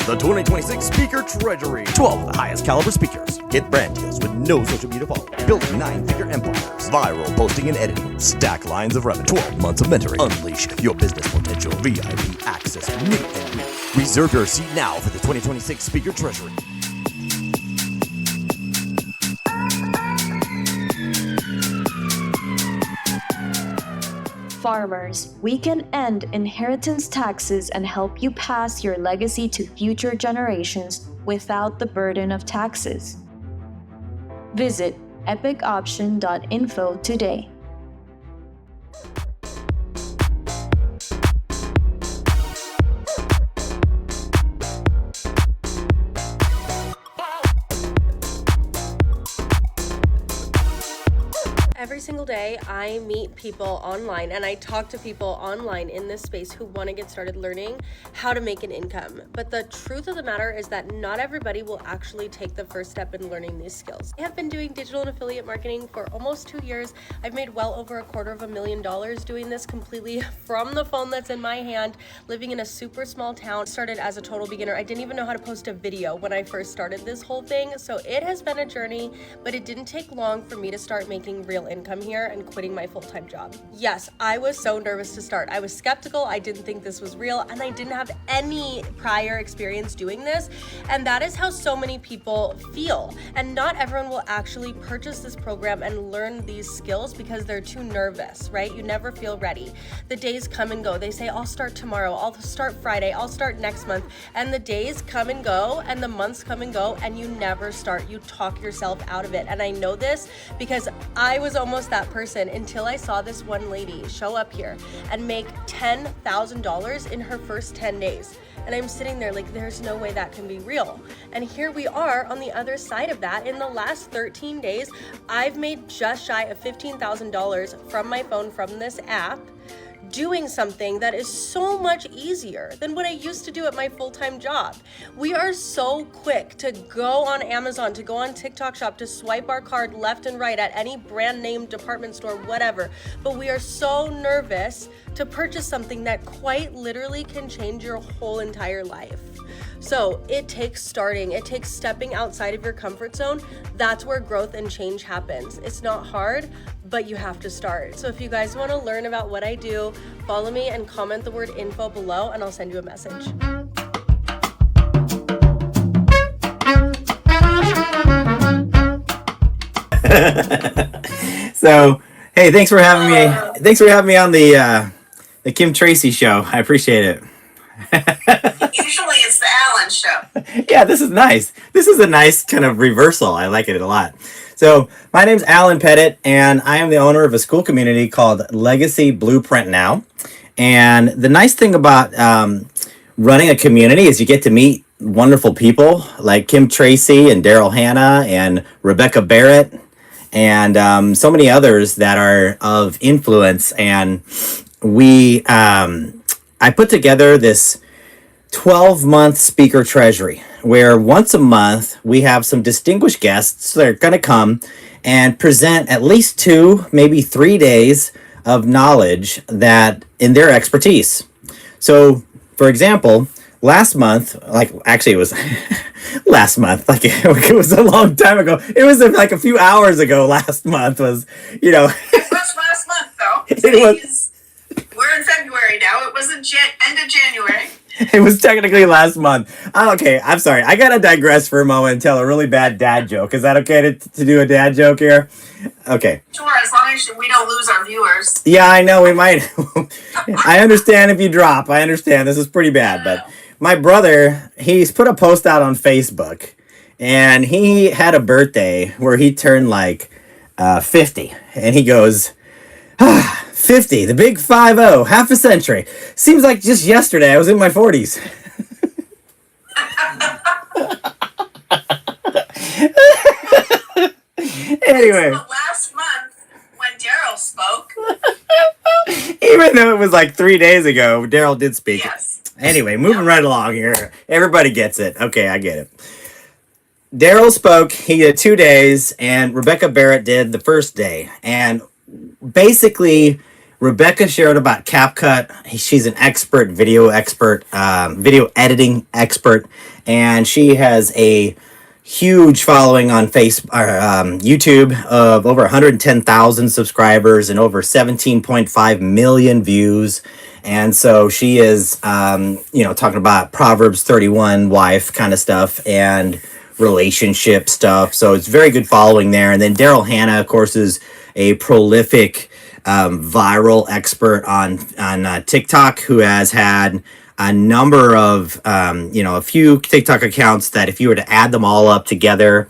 The 2026 Speaker Treasury. 12 of the highest caliber speakers. Get brand deals with no social media follow. Building 9-figure empires. Viral posting and editing. Stack lines of revenue. 12 months of mentoring. Unleash your business potential. VIP access. Meet and greet. Reserve your seat now for the 2026 Speaker Treasury. Farmers, we can end inheritance taxes and help you pass your legacy to future generations without the burden of taxes. Visit epicoption.info today. Every single day, I meet people online and I talk to people online in this space who want to get started learning how to make an income. But the truth of the matter is that not everybody will actually take the first step in learning these skills. I have been doing digital and affiliate marketing for almost 2 years. I've made well over $250,000 doing this completely from the phone that's in my hand, living in a super small town. Started as a total beginner. I didn't even know how to post a video when I first started this whole thing. So it has been a journey, but it didn't take long for me to start making real income here and quitting my full-time job. Yes, I was so nervous to start. I was skeptical. I didn't think this was real, and I didn't have any prior experience doing this. And that is how so many people feel. And not everyone will actually purchase this program and learn these skills because they're too nervous, right? You never feel ready. The days come and go. They say, I'll start tomorrow. I'll start Friday. I'll start next month. And the days come and go and the months come and go and you never start. You talk yourself out of it. And I know this because I was almost that person until I saw this one lady show up here and make $10,000 in her first 10 days. And I'm sitting there like, there's no way that can be real. And here we are on the other side of that. In the last 13 days, I've made just shy of $15,000 from my phone from this app, doing something that is so much easier than what I used to do at my full-time job. We are so quick to go on Amazon, to go on TikTok Shop, to swipe our card left and right at any brand name department store, whatever. But we are so nervous to purchase something that quite literally can change your whole entire life. So it takes starting, it takes stepping outside of your comfort zone. That's where growth and change happens. It's not hard, but you have to start. So if you guys want to learn about what I do, follow me and comment the word info below and I'll send you a message. So, hey, thanks for having me. Thanks for having me on the Kim Tracey show. I appreciate it. Usually it's the Alan show. Yeah, this is nice. This is a nice kind of reversal. I like it a lot. So my name's Alan Pettit, and I am the owner of a school community called Legacy Blueprint Now. And the nice thing about running a community is you get to meet wonderful people like Kim Tracey and Daryl Hannah and Rebecca Barrett and so many others that are of influence. And I put together this 12-month Speaker Treasury, where once a month we have some distinguished guests that are going to come and present at least 2, maybe 3 days of knowledge that in their expertise. So, for example, last month, it was last month, it was a long time ago. It was like a few hours ago. Last month was, It was last month, though. We're in February now. It wasn't end of January. It was technically last month. Okay, I'm sorry. I gotta digress for a moment and tell a really bad dad joke. Is that okay to do a dad joke here? Okay. Sure, as long as we don't lose our viewers. Yeah, I know we might. I understand if you drop. I understand. This is pretty bad. But my brother, he's put a post out on Facebook. And he had a birthday where he turned 50. And he goes, 50, the big 50, half a century. Seems like just yesterday I was in my 40s. Anyway. So last month when Daryl spoke. Even though it was 3 days ago, Daryl did speak. Yes. Anyway, moving right along here. Everybody gets it. Okay, I get it. Daryl spoke. He did 2 days, and Rebecca Barrett did the first day. And basically, Rebecca shared about CapCut. She's an expert, video editing expert, and she has a huge following on YouTube of over 110,000 subscribers and over 17.5 million views. And so she is, talking about Proverbs 31 wife kind of stuff and relationship stuff. So it's very good following there. And then Daryl Hannah, of course, is a prolific viral expert on TikTok, who has had a number of, a few TikTok accounts that if you were to add them all up together,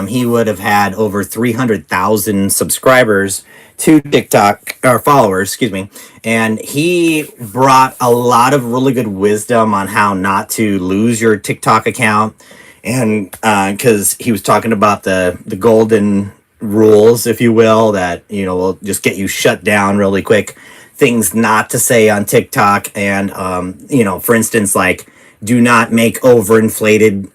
he would have had over 300,000 subscribers to TikTok, or followers, excuse me. And he brought a lot of really good wisdom on how not to lose your TikTok account. And because he was talking about the golden rules, if you will, that, will just get you shut down really quick. Things not to say on TikTok. And, for instance, like, do not make overinflated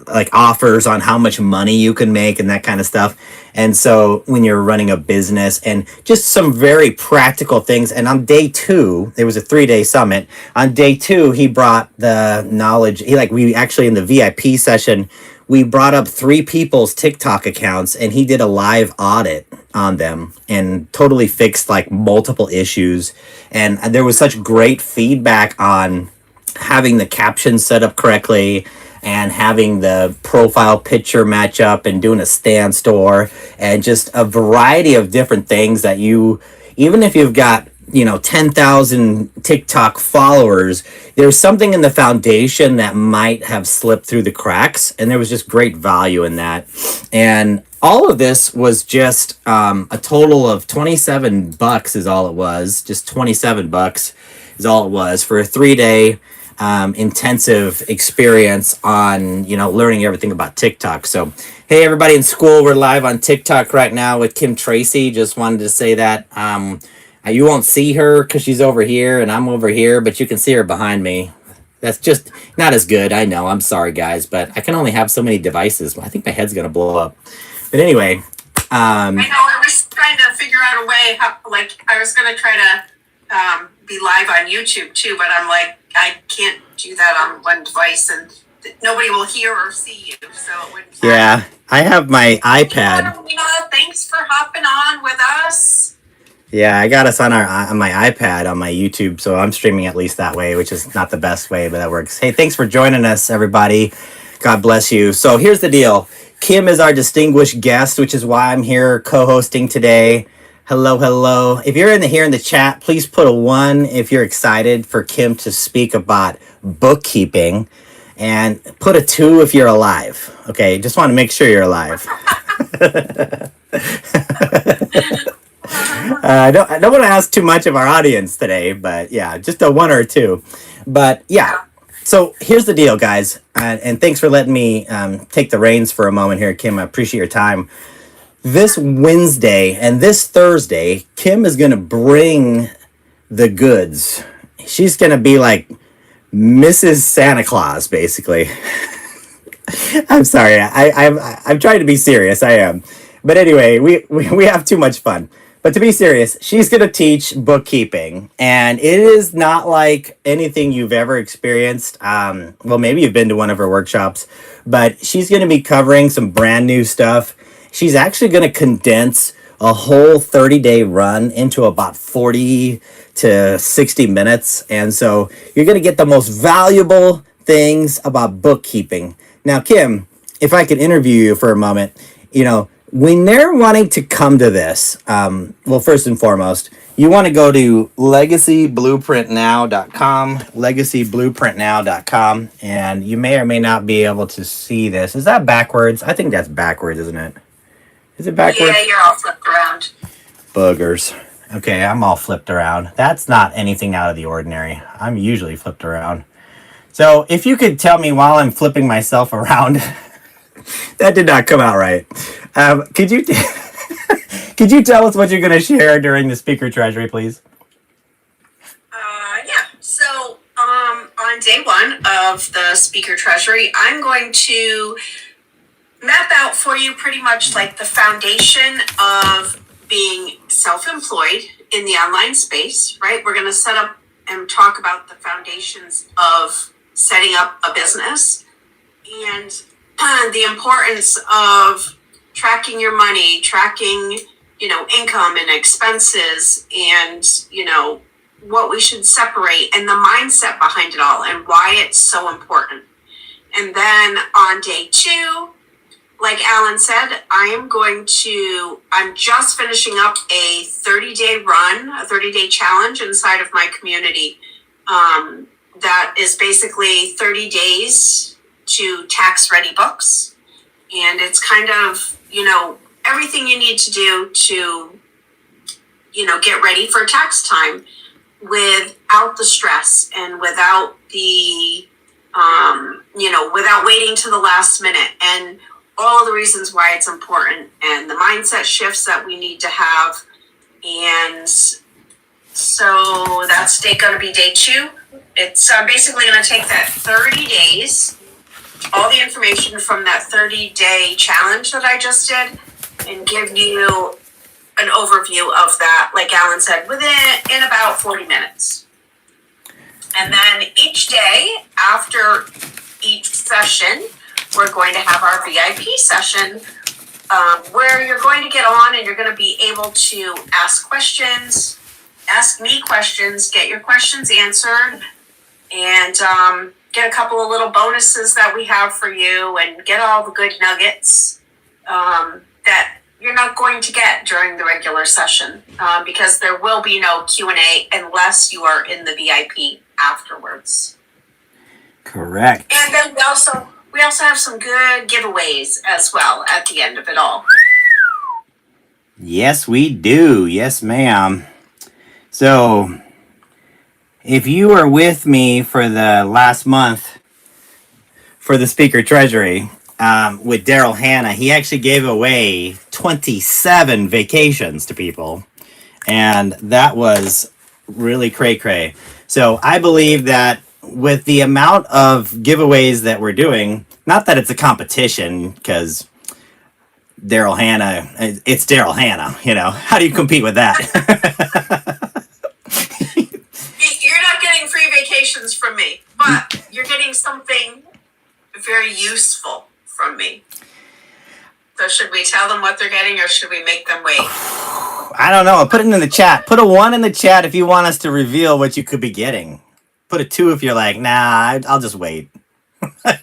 like offers on how much money you can make and that kind of stuff. And so when you're running a business, and just some very practical things. And on day 2, it was a 3-day summit. On day 2, he brought the knowledge. We actually, in the VIP session, we brought up 3 people's TikTok accounts, and he did a live audit on them and totally fixed like multiple issues. And there was such great feedback on having the captions set up correctly and having the profile picture match up and doing a stand store and just a variety of different things that even if you've got 10,000 TikTok followers, there's something in the foundation that might have slipped through the cracks, and there was just great value in that. And all of this was just a total of $27 is all it was. Just $27 is all it was for a 3-day intensive experience on, learning everything about TikTok. So, hey, everybody in school, we're live on TikTok right now with Kim Tracey. Just wanted to say that you won't see her because she's over here and I'm over here, but you can see her behind me. That's just not as good. I know. I'm sorry, guys, but I can only have so many devices. I think my head's going to blow up. But anyway. I know. I was trying to figure out a way how, I was going to try to be live on YouTube too, but I'm like, I can't do that on one device and nobody will hear or see you. So it wouldn't happen. Yeah, I have my iPad. Thanks for hopping on with us. Yeah, I got us on my iPad on my YouTube, so I'm streaming at least that way, which is not the best way, but that works. Hey, thanks for joining us, everybody. God bless you. So here's the deal. Kim is our distinguished guest, which is why I'm here co-hosting today. Hello. If you're here in the chat, please put a 1 if you're excited for Kim to speak about bookkeeping, and put a 2 if you're alive. Okay, just want to make sure you're alive. I don't want to ask too much of our audience today, but yeah, just a 1 or a 2. But yeah, so here's the deal, guys, and thanks for letting me take the reins for a moment here, Kim. I appreciate your time. This Wednesday and this Thursday, Kim is going to bring the goods. She's going to be like Mrs. Santa Claus, basically. I'm sorry. I'm trying to be serious. I am. But anyway, we have too much fun. But to be serious, she's going to teach bookkeeping. And it is not like anything you've ever experienced. Well, maybe you've been to one of her workshops. But she's going to be covering some brand new stuff. She's actually going to condense a whole 30-day run into about 40 to 60 minutes. And so you're going to get the most valuable things about bookkeeping. Now, Kim, if I could interview you for a moment, when they're wanting to come to this, well, first and foremost, you want to go to legacyblueprintnow.com, and you may or may not be able to see this. Is that backwards? I think that's backwards, isn't it? Is it backwards? Yeah, you're all flipped around. Boogers. Okay, I'm all flipped around. That's not anything out of the ordinary. I'm usually flipped around. So if you could tell me while I'm flipping myself around, that did not come out right. Could you could you tell us what you're going to share during the Speaker Treasury, please? Yeah. So on day 1 of the Speaker Treasury, I'm going to map out for you pretty much like the foundation of being self-employed in the online space, right? We're going to set up and talk about the foundations of setting up a business and the importance of tracking your money, tracking, income and expenses, and, what we should separate and the mindset behind it all and why it's so important. And then on day 2, like Alan said, I'm just finishing up a 30-day run, a 30-day challenge inside of my community. That is basically 30 days to tax-ready books. And it's kind of, everything you need to do to, get ready for tax time without the stress and without the, without waiting to the last minute, and all of the reasons why it's important and the mindset shifts that we need to have. And so that's going to be day 2. It's basically going to take that 30 days, all the information from that 30-day challenge that I just did, and give you an overview of that, like Alan said, in about 40 minutes. And then each day after each session, we're going to have our VIP session where you're going to get on and you're going to be able to ask me questions, get your questions answered, and get a couple of little bonuses that we have for you, and get all the good nuggets that you're not going to get during the regular session, because there will be no Q&A unless you are in the VIP afterwards. Correct. And then we also have some good giveaways as well at the end of it all. Yes, we do. Yes, ma'am. So, if you were with me for the last month for the Speaker Treasury with Daryl Hannah, he actually gave away 27 vacations to people. And that was really cray-cray. So, I believe that with the amount of giveaways that we're doing, not that it's a competition, because Daryl Hannah, it's Daryl Hannah, how do you compete with that? You're not getting free vacations from me, but you're getting something very useful from me. So should we tell them what they're getting, or should we make them wait? I don't know. Put it in the chat. Put a 1 in the chat if you want us to reveal what you could be getting. Put a 2 if you're like, nah, I'll just wait. Guys,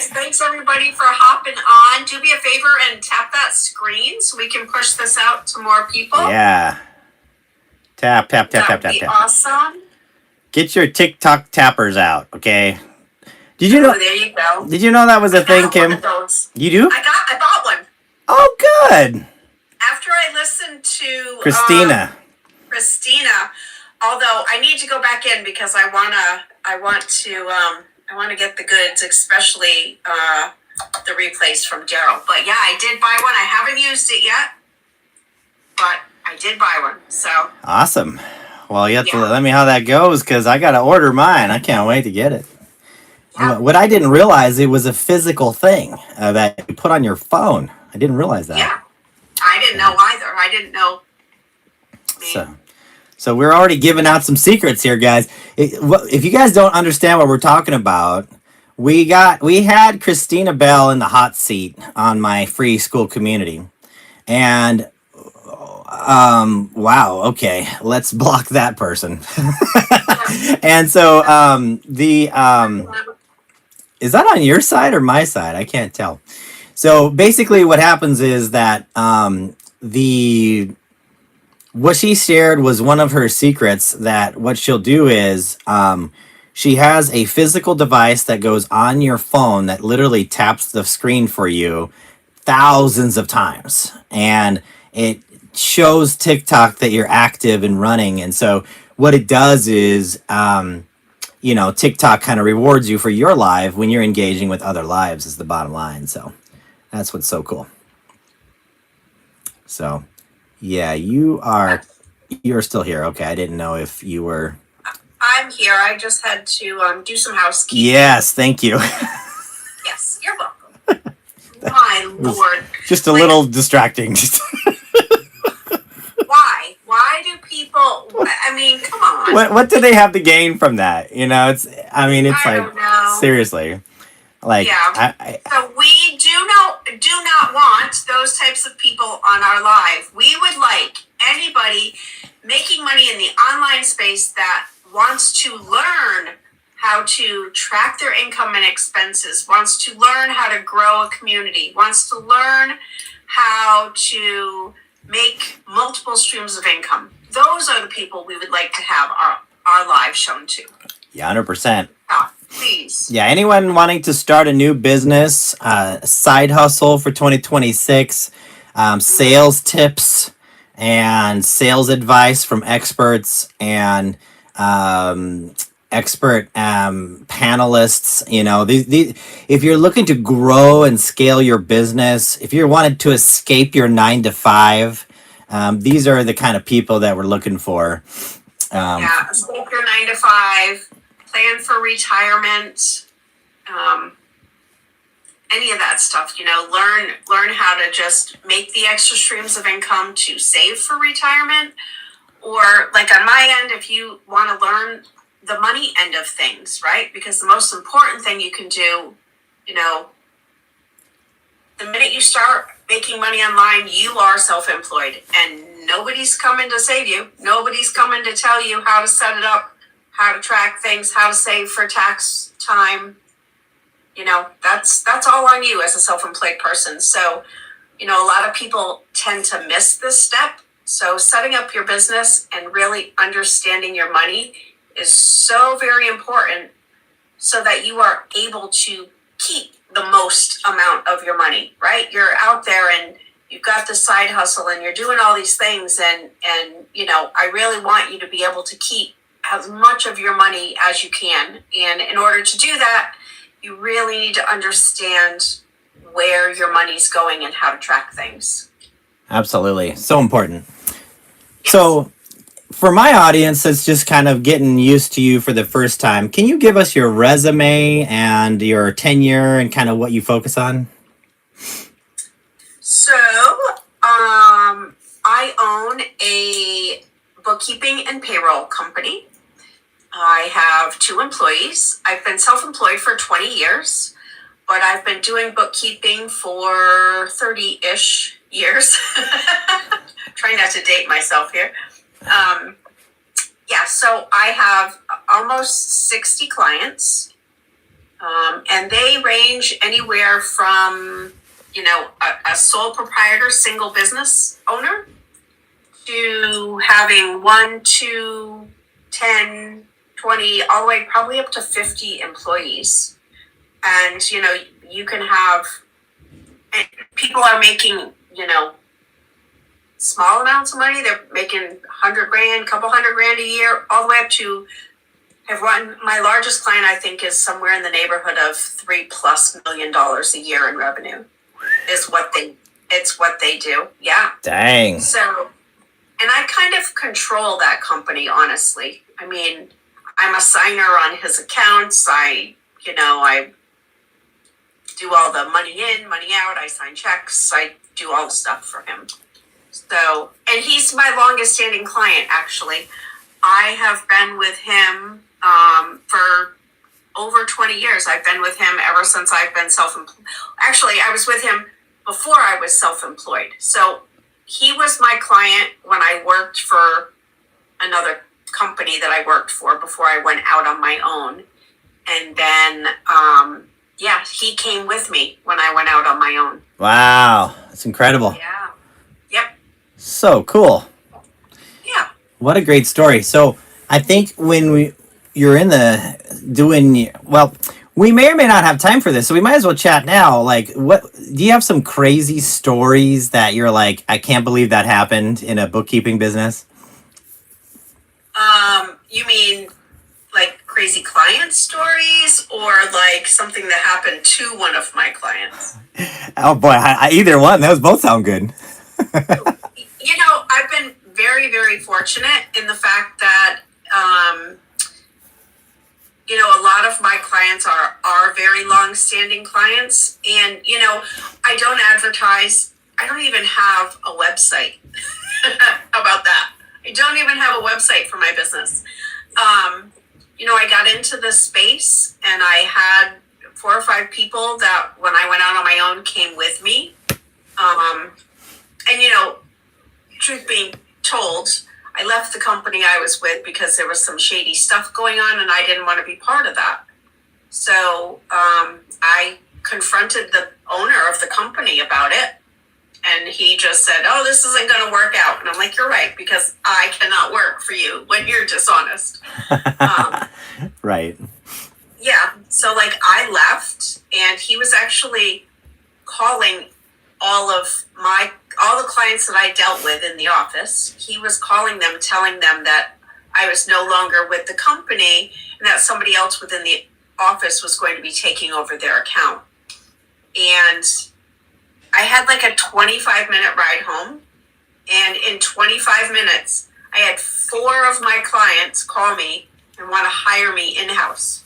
thanks everybody for hopping on. Do me a favor and tap that screen so we can push this out to more people. Yeah. Tap. That'd be awesome. Get your TikTok tappers out, okay? Did you know? Oh, there you go. Did you know that was a thing, Kim? You do? I bought one. Oh, good. After I listened to Christina, although I need to go back in because I want to get the goods, especially the replays from Daryl. But yeah, I did buy one. I haven't used it yet, but I did buy one. So awesome. Well, you have to let me know how that goes, because I got to order mine. I can't wait to get it. Yeah. What I didn't realize, it was a physical thing that you put on your phone. I didn't realize that. Yeah, I didn't know either. I didn't know. So we're already giving out some secrets here, guys. If you guys don't understand what we're talking about, we had Christina Bell in the hot seat on my free school community, and wow, okay, let's block that person. And so is that on your side or my side? I can't tell. So basically what happens is that what she shared was one of her secrets, that what she'll do is she has a physical device that goes on your phone that literally taps the screen for you thousands of times, and it shows TikTok that you're active and running. And so what it does is TikTok kind of rewards you for your live when you're engaging with other lives, is the bottom line. So that's what's so cool. So yeah, you're still here. Okay, I didn't know if you were. I'm here. I just had to do some housekeeping. Yes, thank you. Yes, you're welcome. My Lord. Just a little distracting. Why? Why do people, I mean, come on. What do they have to gain from that? You know, it's I don't know. seriously. Like, Yeah. So we do not want those types of people on our live. We would like anybody making money in the online space that wants to learn how to track their income and expenses, wants to learn how to grow a community, wants to learn how to make multiple streams of income. Those are the people we would like to have our live shown to. Yeah, 100%. Please. Yeah, anyone wanting to start a new business, side hustle for 2026, sales tips and sales advice from experts and expert panelists. You know, these, if you're looking to grow and scale your business, if you wanted to escape your 9 to 5, these are the kind of people that we're looking for. Escape your 9 to 5. Plan for retirement, any of that stuff, you know, learn how to just make the extra streams of income to save for retirement. Or like on my end, if you want to learn the money end of things, right? Because the most important thing you can do, you know, the minute you start making money online, you are self-employed and nobody's coming to save you. Nobody's coming to tell you how to set it up, how to track things, how to save for tax time. You know, that's all on you as a self-employed person. So, you know, a lot of people tend to miss this step. So setting up your business and really understanding your money is so very important so that you are able to keep the most amount of your money, right? You're out there and you've got this side hustle and you're doing all these things and you know, I really want you to be able to keep as much of your money as you can. And in order to do that, you really need to understand where your money's going and how to track things. Absolutely. So important. Yes. So for my audience that's just kind of getting used to you for the first time, can you give us your resume and your tenure and kind of what you focus on? So, I own a bookkeeping and payroll company. I have 2 employees. I've been self-employed for 20 years, but I've been doing bookkeeping for 30-ish years. Trying not to date myself here. So I have almost 60 clients, and they range anywhere from, you know, a sole proprietor, single business owner, to having 1, 2, 10, 20, all the way probably up to 50 employees. And, you know, you can have, people are making, you know, small amounts of money. They're making $100,000, couple $100,000 a year, all the way up to, my largest client, I think, is somewhere in the neighborhood of $3+ million a year in revenue. It's what they do. Yeah. Dang. So, and I kind of control that company, honestly. I mean, I'm a signer on his accounts. I do all the money in, money out. I sign checks. I do all the stuff for him. So, and he's my longest standing client, actually. I have been with him for over 20 years. I've been with him ever since I've been self-employed. Actually, I was with him before I was self-employed. So he was my client when I worked for another company that I worked for before I went out on my own. And then, he came with me when I went out on my own. Wow. That's incredible. Yeah. Yep. So cool. Yeah. What a great story. So I think when you're in we may or may not have time for this, so we might as well chat now. Like, what do you have some crazy stories that you're like, I can't believe that happened in a bookkeeping business? You mean like crazy client stories, or like something that happened to one of my clients? Oh boy, either one. Those both sound good. You know, I've been very, very fortunate in the fact that, you know, a lot of my clients are very very long-standing clients. And, you know, I don't advertise. I don't even have a website. How about that? I don't even have a website for my business. You know, I got into this space and I had 4 or 5 people that when I went out on my own came with me. And, you know, truth being told, I left the company I was with because there was some shady stuff going on and I didn't want to be part of that. So I confronted the owner of the company about it. And he just said, oh, this isn't going to work out. And I'm like, you're right, because I cannot work for you when you're dishonest. Right. Yeah. So like I left and he was actually calling all the clients that I dealt with in the office. He was calling them, telling them that I was no longer with the company and that somebody else within the office was going to be taking over their account. And I had like a 25-minute ride home. And in 25 minutes, I had 4 of my clients call me and want to hire me in-house.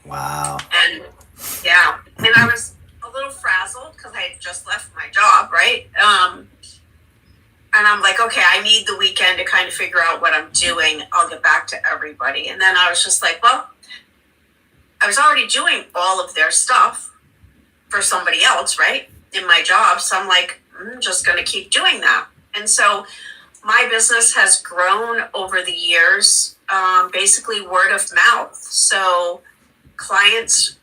Wow. And yeah, and I was a little frazzled because I had just left my job, right? And I'm like, okay, I need the weekend to kind of figure out what I'm doing. I'll get back to everybody. And then I was just like, well, I was already doing all of their stuff for somebody else, right? In my job. So I'm like, I'm just going to keep doing that. And so my business has grown over the years, basically word of mouth. So client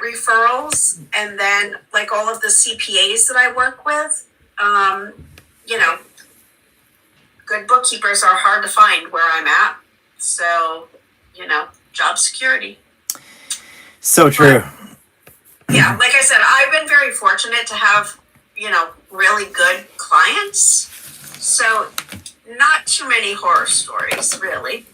referrals, and then like all of the CPAs that I work with, you know, good bookkeepers are hard to find where I'm at. So, you know, job security. So true. But, yeah, like I said, I've been very fortunate to have, you know, really good clients. So not too many horror stories, really.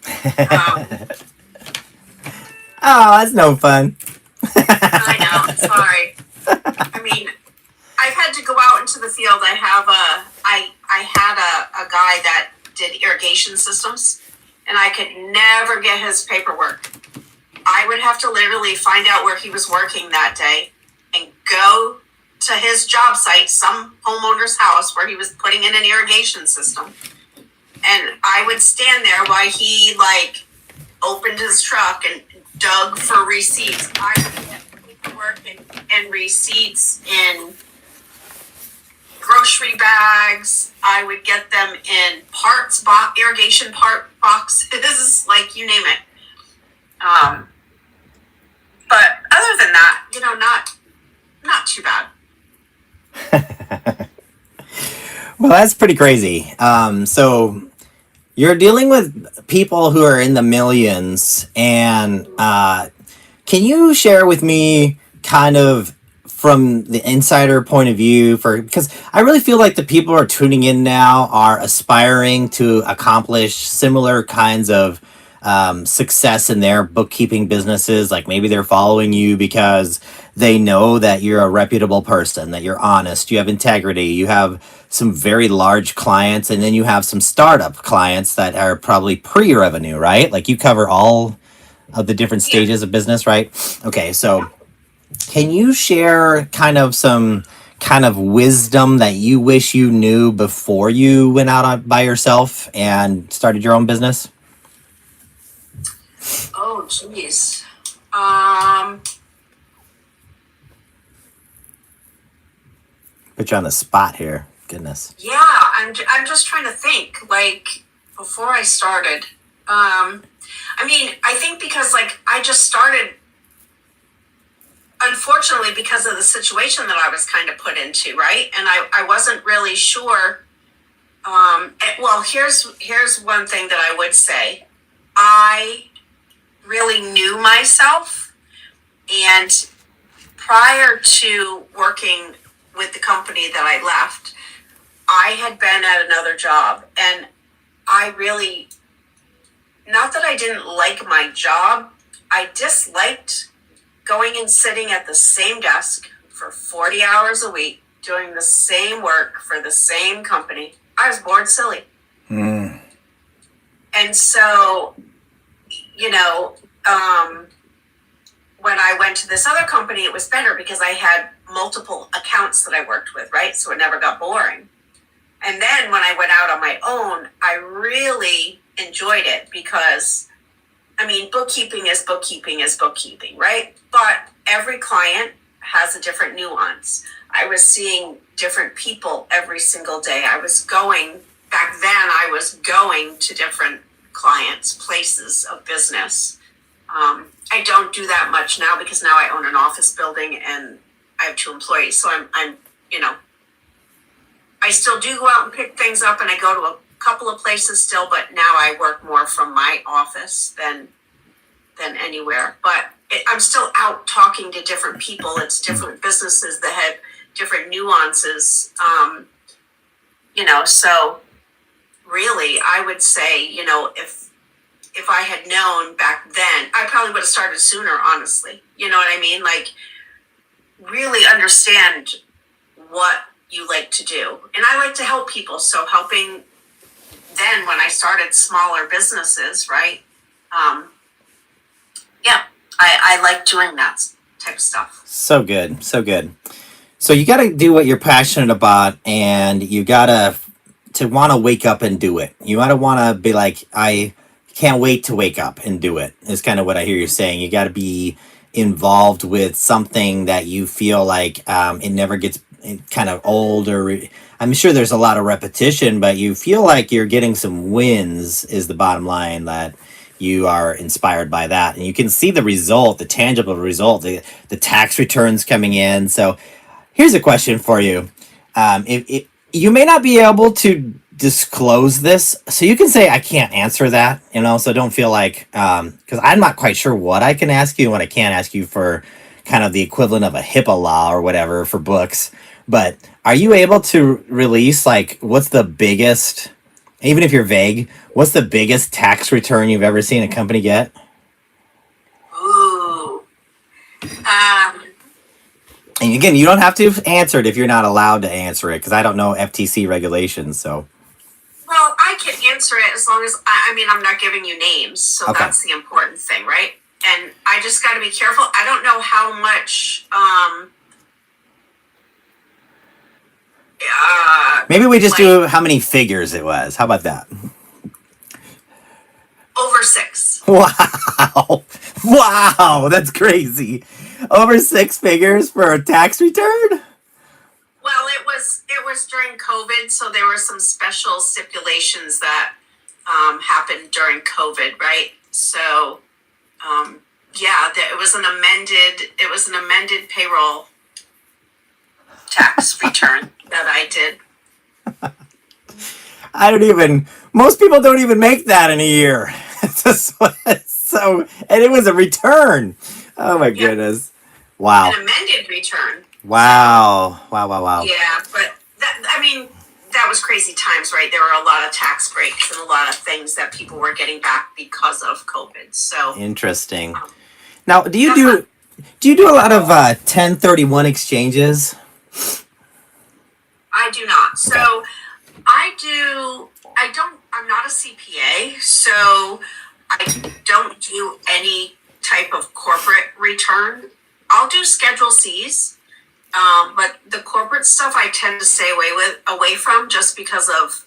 Oh, that's no fun. I know, sorry. I mean, I've had to go out into the field. I had a guy that did irrigation systems, and I could never get his paperwork. I would have to literally find out where he was working that day and go to his job site, some homeowner's house where he was putting in an irrigation system. And I would stand there while he like opened his truck and dug for receipts. I would get paperwork and receipts in grocery bags. I would get them in irrigation part boxes, like you name it. But other than that, you know, not too bad. Well, that's pretty crazy. So you're dealing with people who are in the millions, and can you share with me kind of from the insider point of view, because I really feel like the people who are tuning in now are aspiring to accomplish similar kinds of success in their bookkeeping businesses. Like maybe they're following you because they know that you're a reputable person, that you're honest, you have integrity, you have some very large clients, and then you have some startup clients that are probably pre-revenue, right? Like you cover all of the different stages of business, right? Okay, so can you share kind of some kind of wisdom that you wish you knew before you went out by yourself and started your own business? Oh, geez. Put you on the spot here. Goodness. Yeah, I'm just trying to think, like, before I started. I mean, I think because, like, I just started, unfortunately, because of the situation that I was kind of put into, right? And I wasn't really sure. Well, here's one thing that I would say. I really knew myself, and prior to working with the company that I left, I had been at another job, and I really, not that I didn't like my job, I disliked going and sitting at the same desk for 40 hours a week, doing the same work for the same company. I was bored silly. And so, you know, when I went to this other company, it was better because I had multiple accounts that I worked with, right? So it never got boring. And then when I went out on my own, I really enjoyed it because, I mean, bookkeeping is bookkeeping, right? But every client has a different nuance. I was seeing different people every single day. Back then, I was going to different clients, places of business. I don't do that much now because now I own an office building and I have 2 employees. So I'm I still do go out and pick things up, and I go to a couple of places still, but now I work more from my office than anywhere. But I'm still out talking to different people. It's different businesses that have different nuances. So really, I would say, if I had known back then, I probably would have started sooner, honestly. You know what I mean? Like, really understand what you like to do. And I like to help people. So helping then when I started smaller businesses, right? I like doing that type of stuff. So good. So good. So you got to do what you're passionate about, and you got to want to wake up and do it. You got to want to be like, I can't wait to wake up and do it, is kind of what I hear you saying. You got to be involved with something that you feel like it never gets kind of old, or I'm sure there's a lot of repetition, but you feel like you're getting some wins is the bottom line, that you are inspired by that. And you can see the result, the tangible result, the tax returns coming in. So here's a question for you. If you may not be able to disclose this, so you can say I can't answer that, so don't feel like, because I'm not quite sure what I can ask you and what I can't ask you for kind of the equivalent of a HIPAA law or whatever for books. But are you able to release, like, what's the biggest, even if you're vague, what's the biggest tax return you've ever seen a company get? Ooh. And again, you don't have to answer it if you're not allowed to answer it, because I don't know FTC regulations, so. Well, I can answer it as long as, I'm not giving you names, so Okay. That's the important thing, right? And I just got to be careful. I don't know how much, Maybe we just do how many figures it was. How about that? over 6. Wow. Wow, that's crazy. Over 6 figures for a tax return? Well, it was during COVID, so there were some special stipulations that happened during COVID, right? So, it was an amended payroll tax return that I did. Most people don't even make that in a year. So, and it was a return. Oh my goodness. Wow. An amended return. Wow. Wow. Yeah, but that was crazy times, right? There were a lot of tax breaks and a lot of things that people were getting back because of COVID. So interesting. Now, do you do a lot of 1031 exchanges? I do not. So I'm not a CPA, so I don't do any type of corporate return. I'll do Schedule C's, but the corporate stuff I tend to stay away from just because of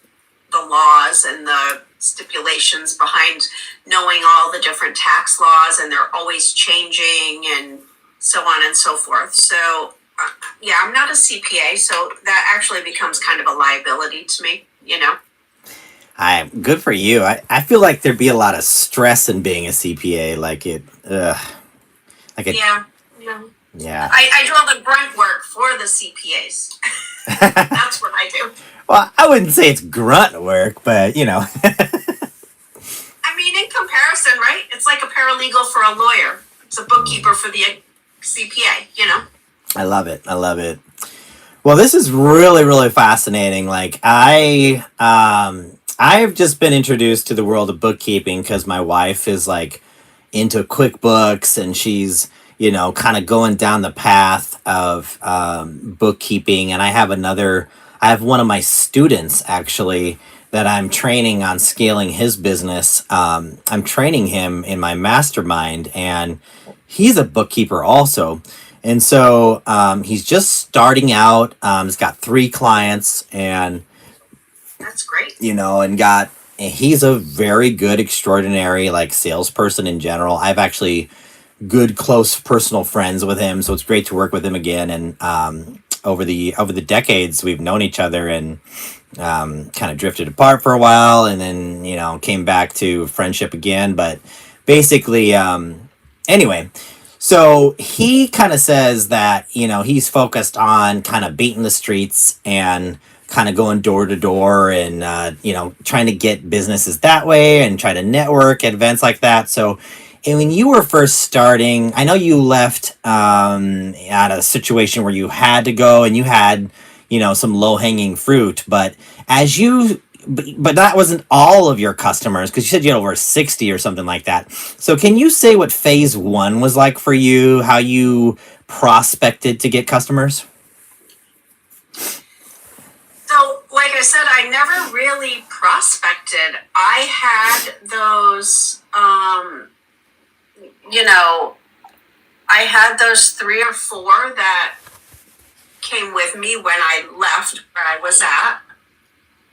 the laws and the stipulations behind knowing all the different tax laws, and they're always changing and so on and so forth. So I'm not a CPA, so that actually becomes kind of a liability to me, Good for you. I feel like there'd be a lot of stress in being a CPA, Yeah. I do all the grunt work for the CPAs. That's what I do. Well, I wouldn't say it's grunt work, but in comparison, right? It's like a paralegal for a lawyer. It's a bookkeeper for the CPA, I love it. Well, this is really, really fascinating. Like, I've just been introduced to the world of bookkeeping because my wife is like into QuickBooks, and she's, kind of going down the path of bookkeeping. And I have one of my students actually that I'm training on scaling his business. I'm training him in my mastermind, and he's a bookkeeper also. And so he's just starting out. He's got 3 clients, and That's great. and he's a very good, extraordinary like salesperson in general. I've actually good close personal friends with him, so it's great to work with him again. And over the decades we've known each other, and kind of drifted apart for a while, and then came back to friendship again. But basically, anyway, so he kind of says that he's focused on kind of beating the streets and kind of going door to door, and trying to get businesses that way and try to network at events like that. So, and when you were first starting, I know you left at a situation where you had to go and you had some low hanging fruit, but but that wasn't all of your customers, because you said you had over 60 or something like that. So can you say what phase 1 was like for you, how you prospected to get customers? So, like I said, I never really prospected. I had those, I had those 3 or 4 that came with me when I left where I was at.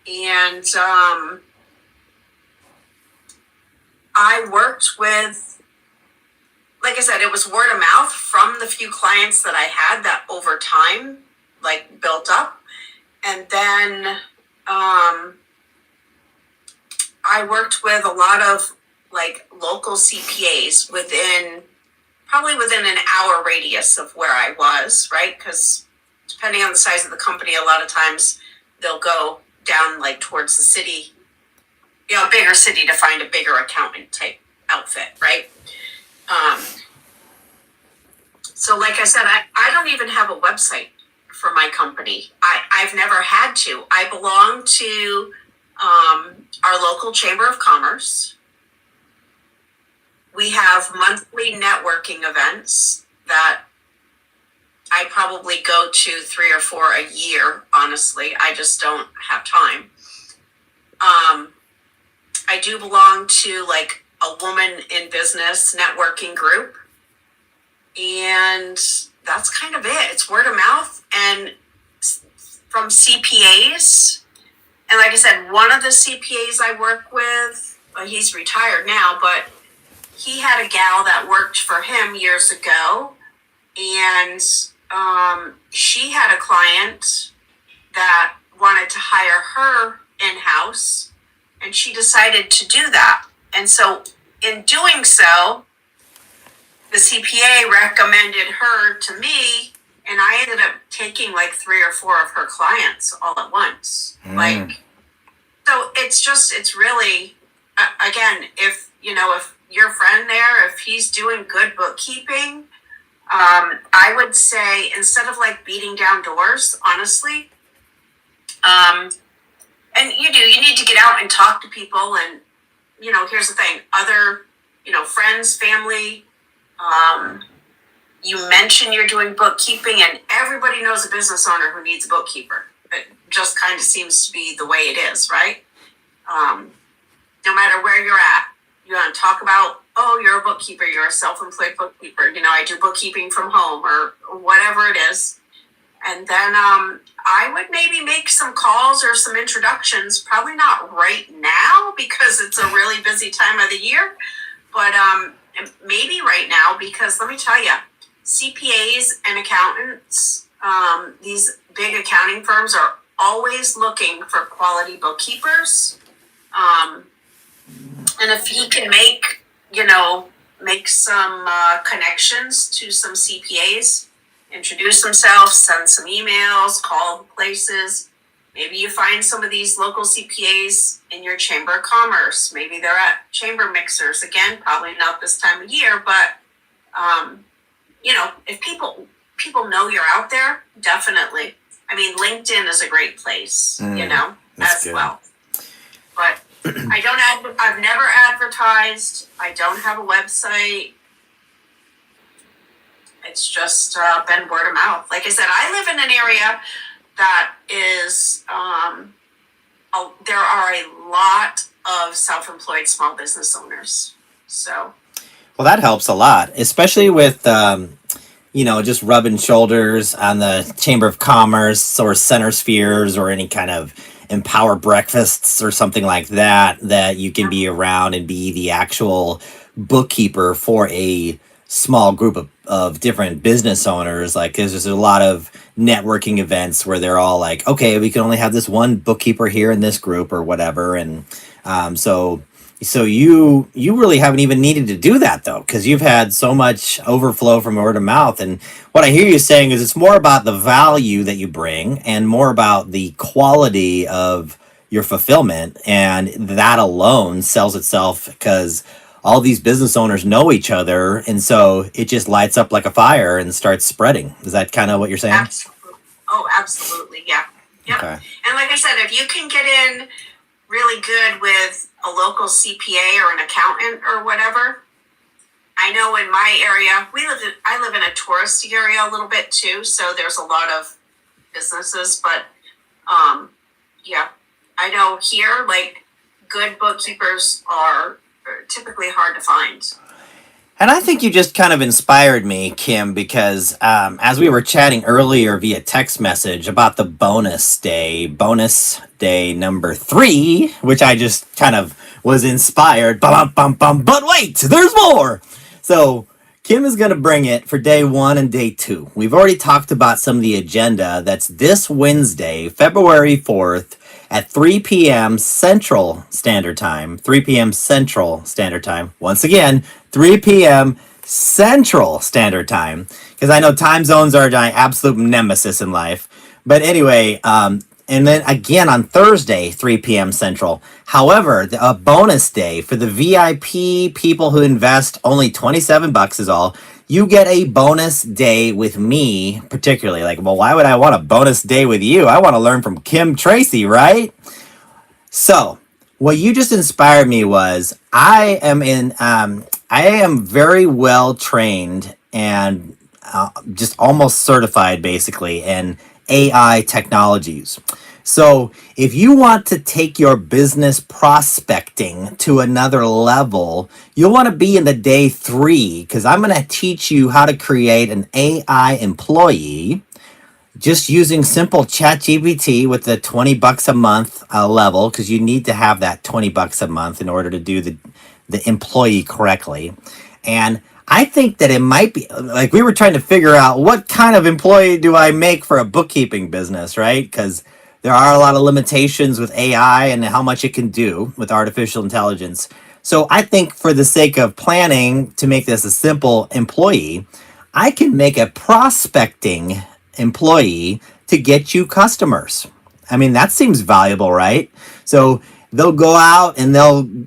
And I worked with, like I said, it was word of mouth from the few clients that I had that over time, like, built up. And then I worked with a lot of, like, local CPAs probably within an hour radius of where I was, right? Because depending on the size of the company, a lot of times they'll go down like towards the city, a bigger city, to find a bigger accountant type outfit, right? So like I said, I don't even have a website for my company. I've never had to. I belong to our local Chamber of Commerce. We have monthly networking events that I probably go to 3 or 4 a year, honestly. I just don't have time. I do belong to like a woman in business networking group. And that's kind of it. It's word of mouth and from CPAs. And like I said, one of the CPAs I work with, he's retired now, but he had a gal that worked for him years ago. And she had a client that wanted to hire her in-house, and she decided to do that. And so in doing so, the CPA recommended her to me, and I ended up taking like 3 or 4 of her clients all at once. So it's really, again, if your friend there, if he's doing good bookkeeping, I would say, instead of like beating down doors, honestly, and you need to get out and talk to people. And, here's the thing, other, friends, family, you mention you're doing bookkeeping, and everybody knows a business owner who needs a bookkeeper. It just kind of seems to be the way it is, right? No matter where you're at, you want to talk about, oh, you're a bookkeeper, you're a self-employed bookkeeper, I do bookkeeping from home, or whatever it is. And then I would maybe make some calls or some introductions, probably not right now because it's a really busy time of the year, but maybe right now, because let me tell you, CPAs and accountants, these big accounting firms are always looking for quality bookkeepers. And if he can make some connections to some CPAs, introduce himself, send some emails, call places. Maybe you find some of these local CPAs in your Chamber of Commerce. Maybe they're at chamber mixers. Again, probably not this time of year, but if people know you're out there, definitely. I mean, LinkedIn is a great place, as good. Well. But I've never advertised. I don't have a website. It's just been word of mouth. Like I said, I live in an area that is, there are a lot of self-employed small business owners. So. Well, that helps a lot, especially with just rubbing shoulders on the Chamber of Commerce or Center Spheres or any kind of empower breakfasts or something like that, that you can be around and be the actual bookkeeper for a small group of different business owners. Like there's a lot of networking events where they're all like, okay, we can only have this one bookkeeper here in this group or whatever. And so you really haven't even needed to do that though, because you've had so much overflow from word of mouth. And what I hear you saying is it's more about the value that you bring and more about the quality of your fulfillment, and that alone sells itself because all these business owners know each other, and so it just lights up like a fire and starts spreading. Is that kind of what you're saying? Absolutely. Oh, absolutely. Yeah. Yep. Okay. And like I said, if you can get in really good with a local CPA or an accountant or whatever, I know in my area, I live in a touristy area a little bit too, so there's a lot of businesses, but yeah, I know here, like, good bookkeepers are typically hard to find. And I think you just kind of inspired me, Kim, because as we were chatting earlier via text message about the bonus day number 3, which I just kind of was inspired. Bum, bum, bum, but wait, there's more. So Kim is going to bring it for day 1 and day 2. We've already talked about some of the agenda. That's this Wednesday, February 4th at 3 p.m. Central Standard Time. 3 p.m. Central Standard Time. Once again, 3 p.m. Central Standard Time. Because I know time zones are my absolute nemesis in life. But anyway, and then again on Thursday, 3 p.m. Central. However, a bonus day for the VIP people who invest only $27 is all. You get a bonus day with me, particularly. Like, well, why would I want a bonus day with you? I want to learn from Kim Tracey, right? So, what you just inspired me was I am very well trained and just almost certified, basically, in AI technologies. So if you want to take your business prospecting to another level, you'll want to be in the day 3, because I'm going to teach you how to create an AI employee just using simple ChatGPT with the $20 a month level, because you need to have that $20 a month in order to do the employee correctly. And I think that it might be like we were trying to figure out what kind of employee do I make for a bookkeeping business, right? Because there are a lot of limitations with AI and how much it can do with artificial intelligence. So I think for the sake of planning to make this a simple employee, I can make a prospecting employee to get you customers. I mean, that seems valuable, right? So they'll go out and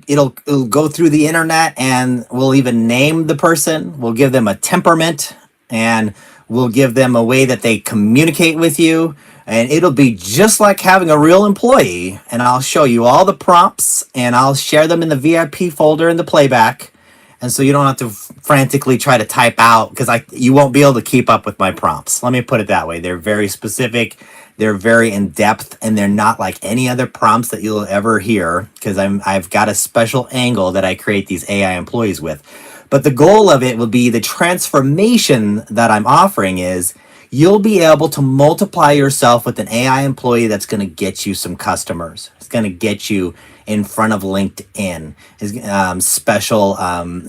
it'll go through the internet, and we'll even name the person. We'll give them a temperament, and we'll give them a way that they communicate with you. And it'll be just like having a real employee. And I'll show you all the prompts, and I'll share them in the VIP folder in the playback. And so you don't have to frantically try to type out, because you won't be able to keep up with my prompts. Let me put it that way. They're very specific. They're very in depth, and they're not like any other prompts that you'll ever hear, because I've got a special angle that I create these AI employees with. But the goal of it will be the transformation that I'm offering is you'll be able to multiply yourself with an AI employee that's going to get you some customers. It's going to get you in front of LinkedIn. It's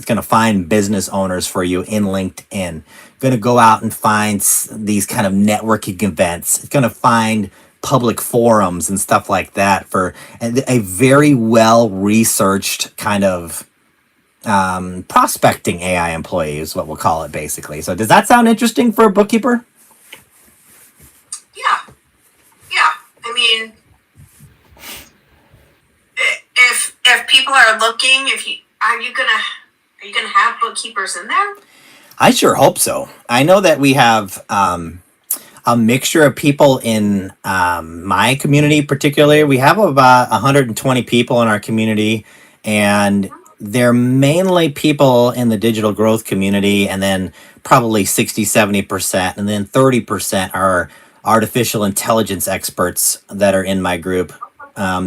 going to find business owners for you in LinkedIn. Going to go out and find these kind of networking events. It's going to find public forums and stuff like that for a very well researched kind of prospecting AI employee is what we'll call it, basically. So does that sound interesting for a bookkeeper? Yeah. I mean, if people are looking, are you gonna have bookkeepers in there? I sure hope so. I know that we have a mixture of people in my community, particularly. We have about 120 people in our community, and they're mainly people in the digital growth community, and then probably 60-70%, and then 30% are artificial intelligence experts that are in my group.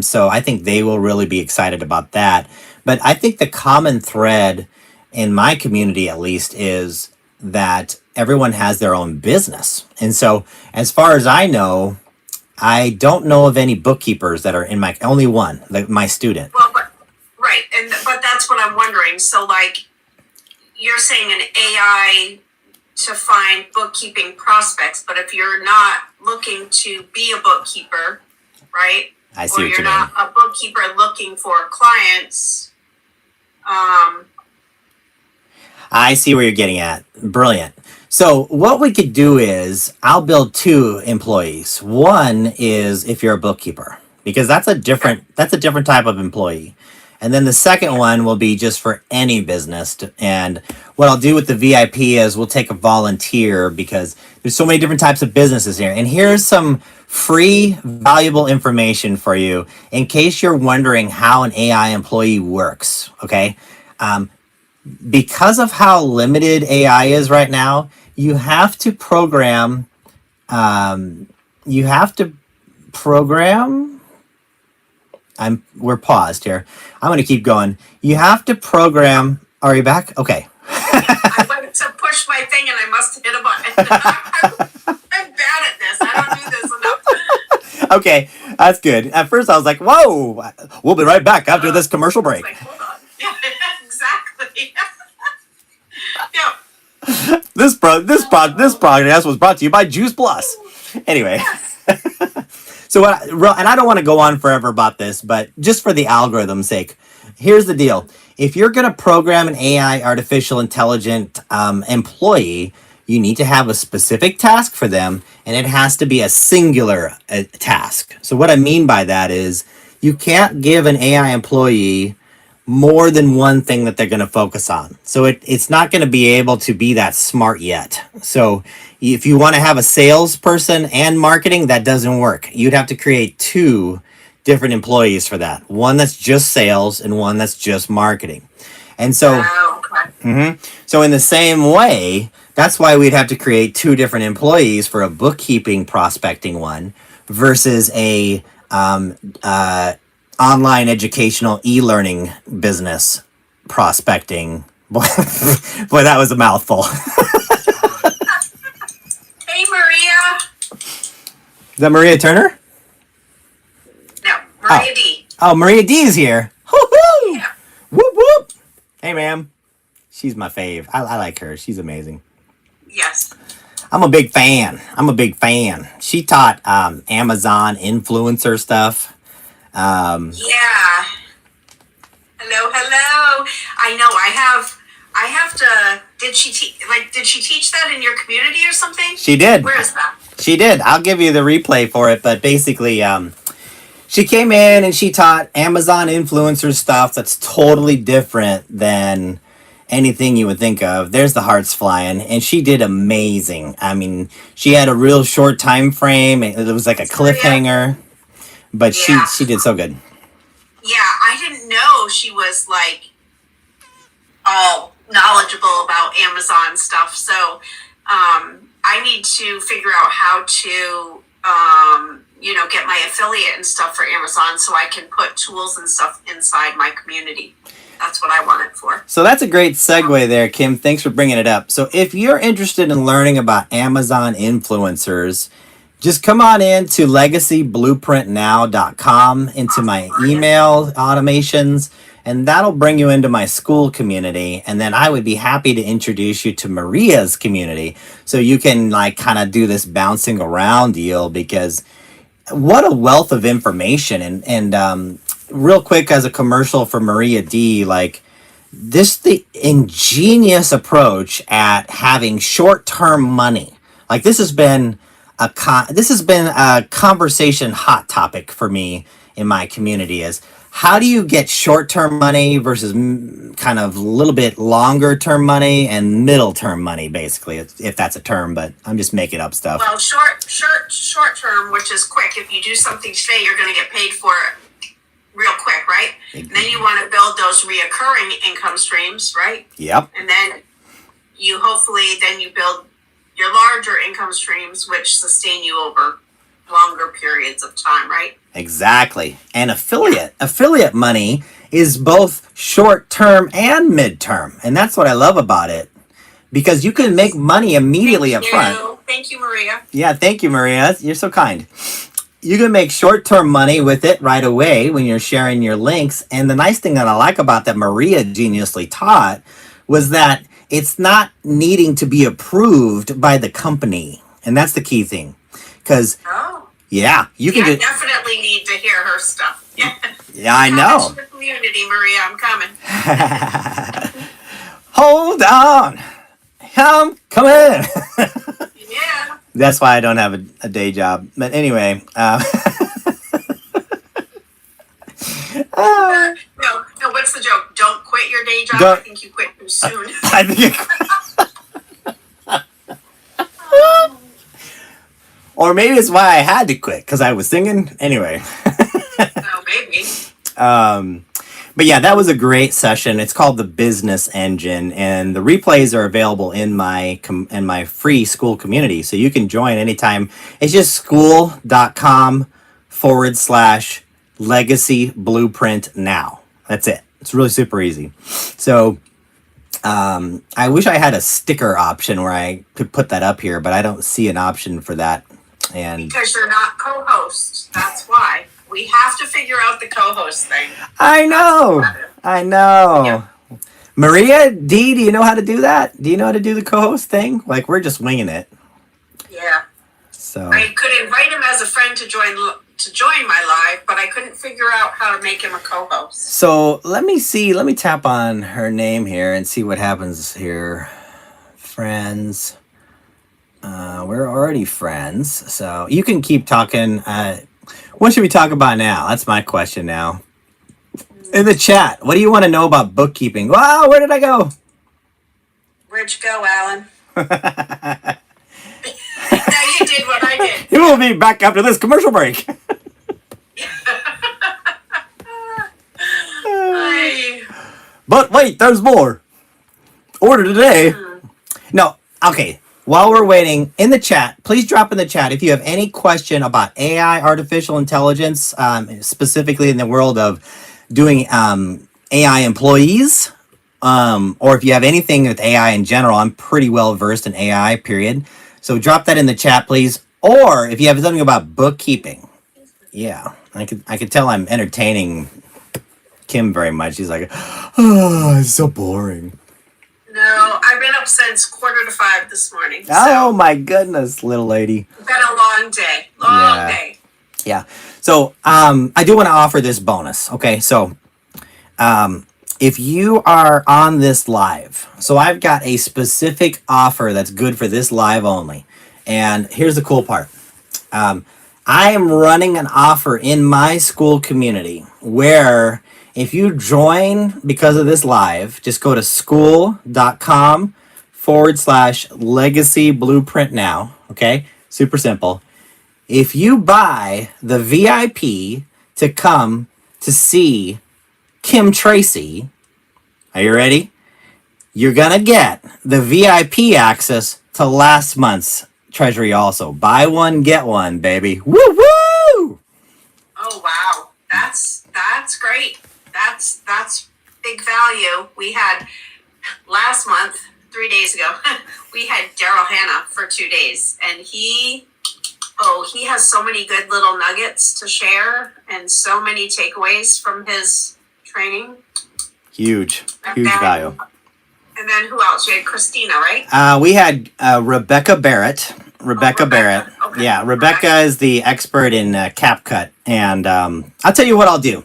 So I think they will really be excited about that. But I think the common thread in my community at least is that everyone has their own business. And so as far as I know, I don't know of any bookkeepers that are in my, only one, like my student. Well, right, but that's what I'm wondering. So, like, you're saying an AI to find bookkeeping prospects, but if you're not looking to be a bookkeeper, right? I see or what you're you not mean. a bookkeeper looking for clients. I see where you're getting at. Brilliant. So what we could do is I'll build 2 employees. One is if you're a bookkeeper, because that's a different type of employee. And then the second one will be just for any business. And what I'll do with the VIP is we'll take a volunteer, because there's so many different types of businesses here. And here's some free, valuable information for you in case you're wondering how an AI employee works. Okay. Because of how limited AI is right now, you have to program. We're paused here. I'm going to keep going. You have to program. Are you back? Okay. I went to push my thing and I must have hit a button. I'm bad at this. I don't do this enough. Okay, that's good. At first I was like, whoa, we'll be right back after this commercial break. Like, hold on. Yeah, exactly. Yeah. This podcast was brought to you by Juice Plus. Anyway. So and I don't want to go on forever about this, but just for the algorithm's sake, here's the deal. If you're going to program an AI, artificial intelligent employee, you need to have a specific task for them, and it has to be a singular task. So what I mean by that is you can't give an AI employee more than one thing that they're going to focus on. So it's not going to be able to be that smart yet. So if you want to have a salesperson and marketing, that doesn't work. You'd have to create 2 different employees for that. One that's just sales and one that's just marketing. And so, so in the same way, that's why we'd have to create 2 different employees for a bookkeeping prospecting one versus a online educational e-learning business prospecting. Boy, that was a mouthful. Hey, Maria. Is that Maria Turner? No, Maria D. Oh, Maria D is here. Woo-hoo! Yeah. Whoop, whoop. Hey, ma'am. She's my fave. I like her. She's amazing. Yes. I'm a big fan. She taught Amazon influencer stuff. Yeah. Hello. I know. I have to. Did she teach that in your community or something? She did. Where is that? She did. I'll give you the replay for it, but basically, she came in and she taught Amazon influencer stuff that's totally different than anything you would think of. There's the hearts flying, and she did amazing. I mean, she had a real short time frame. It was like a cliffhanger, but she did so good. Yeah, I didn't know she was like all knowledgeable about Amazon stuff. So I need to figure out how to get my affiliate and stuff for Amazon so I can put tools and stuff inside my community. That's what I want it for. So that's a great segue there, Kim. Thanks for bringing it up. So if you're interested in learning about Amazon influencers, just come on in to legacyblueprintnow.com into my email automations, and that'll bring you into my school community. And then I would be happy to introduce you to Maria's community so you can like kind of do this bouncing around deal, because what a wealth of information. And real quick, as a commercial for Maria D, like the ingenious approach at having short-term money. Like this has been a conversation hot topic for me in my community is how do you get short-term money versus kind of a little bit longer-term money and middle-term money, basically, if that's a term, but I'm just making up stuff. Well, short term, which is quick. If you do something today, you're going to get paid for it real quick, right? And then you want to build those reoccurring income streams, right? Yep. And then you build your larger income streams, which sustain you over longer periods of time, right? Exactly. And affiliate money is both short-term and mid-term. And that's what I love about it, because you can make money immediately up front. Thank you, Maria. Yeah, thank you, Maria. You're so kind. You can make short-term money with it right away when you're sharing your links. And the nice thing that I like about that Maria geniusly taught was that it's not needing to be approved by the company. And that's the key thing. Because, you can just... definitely need to hear her stuff. Yeah, I know. The community, Maria, I'm coming. Hold on. I'm coming. Yeah. That's why I don't have a day job. But anyway. No, what's the joke? Don't quit your day job. I think you quit too soon. I think or maybe it's why I had to quit, because I was singing. Anyway. Oh, maybe. But yeah, that was a great session. It's called the Business Engine, and the replays are available in my free school community, so you can join anytime. It's just school.com/legacy blueprint now. That's it. It's really super easy. So I wish I had a sticker option where I could put that up here, but I don't see an option for that. And because you're not co-host, that's why. We have to figure out the co-host thing. I know. Yeah. Maria, D, do you know how to do that? Do you know how to do the co-host thing? Like, we're just winging it. Yeah. So I could invite him as a friend to join my live, but I couldn't figure out how to make him a co-host. So let me see. Let me tap on her name here and see what happens here. Friends. We're already friends, so you can keep talking. What should we talk about now? That's my question now. In the chat, what do you want to know about bookkeeping? Wow, where did I go? Where'd you go, Alan? No, you did what I did. You will be back after this commercial break. But wait, there's more. Order today. No, okay. While we're waiting, in the chat, please drop in the chat if you have any question about AI, artificial intelligence, specifically in the world of doing AI employees, or if you have anything with AI in general. I'm pretty well versed in AI, period. So drop that in the chat, please. Or if you have something about bookkeeping. Yeah, I could tell I'm entertaining Kim very much. She's like, oh, it's so boring. No, I've been up since 4:45 this morning. Oh my goodness, little lady. It's been a long day. Long day. Yeah. So I do want to offer this bonus. Okay, so if you are on this live, so I've got a specific offer that's good for this live only. And here's the cool part. I am running an offer in my school community where if you join because of this live, just go to school.com/legacy blueprint now. Okay, super simple. If you buy the VIP to come to see Kim Tracey, are you ready? You're gonna get the VIP access to last month's Treasury also. Buy one, get one, baby. Woo woo! Oh wow, that's great. That's big value. We had last month, 3 days ago, we had Daryl Hannah for 2 days, and he has so many good little nuggets to share and so many takeaways from his training. Huge value. And then who else? We had Christina, right? We had Rebecca Barrett. Barrett. Okay. Yeah, Rebecca is the expert in CapCut. And I'll tell you what I'll do.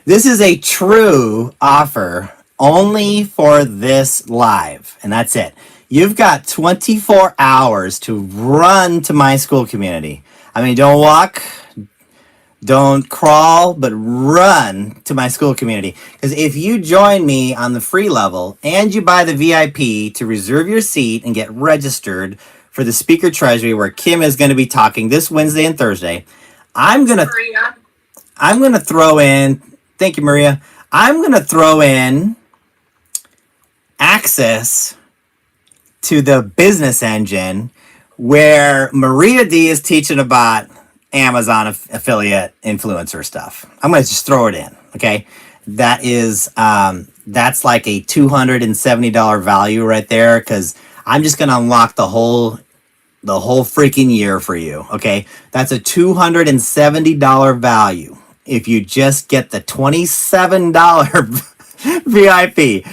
This is a true offer only for this live. And that's it. You've got 24 hours to run to my school community. I mean, don't walk, don't crawl, but run to my school community. Because if you join me on the free level and you buy the VIP to reserve your seat and get registered for the Speaker Treasury where Kim is going to be talking this Wednesday and Thursday, I'm going to throw in, thank you, Maria. I'm going to throw in access to the Business Engine where Maria D is teaching about Amazon affiliate influencer stuff. I'm going to just throw it in, okay? that is that's like a $270 value right there, because I'm just gonna unlock the whole freaking year for you. Okay, that's a $270 value if you just get the $27 VIP.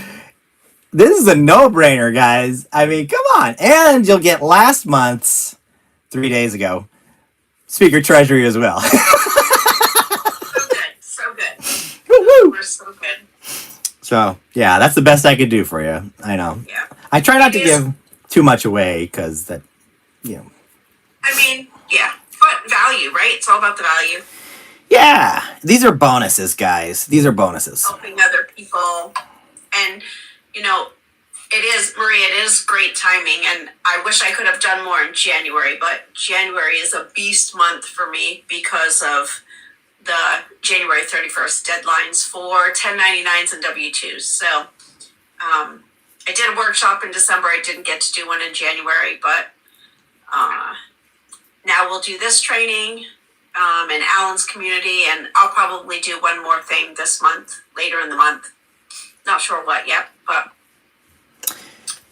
This is a no-brainer, guys. I mean, come on. And you'll get last month's 3 days ago Speaker Treasury as well. So good. Woo-woo. We're so good. So, yeah, that's the best I could do for you. I know. Yeah. I try not to give too much away because that, you know. I mean, yeah. But value, right? It's all about the value. Yeah. These are bonuses, guys. These are bonuses. Helping other people. And, you know, it is, Maria, it is great timing. And I wish I could have done more in January. But January is a beast month for me because of the January 31st deadlines for 1099s and W-2s. So I did a workshop in December. I didn't get to do one in January, but now we'll do this training in Alan's community, and I'll probably do one more thing this month, later in the month. Not sure what yet, but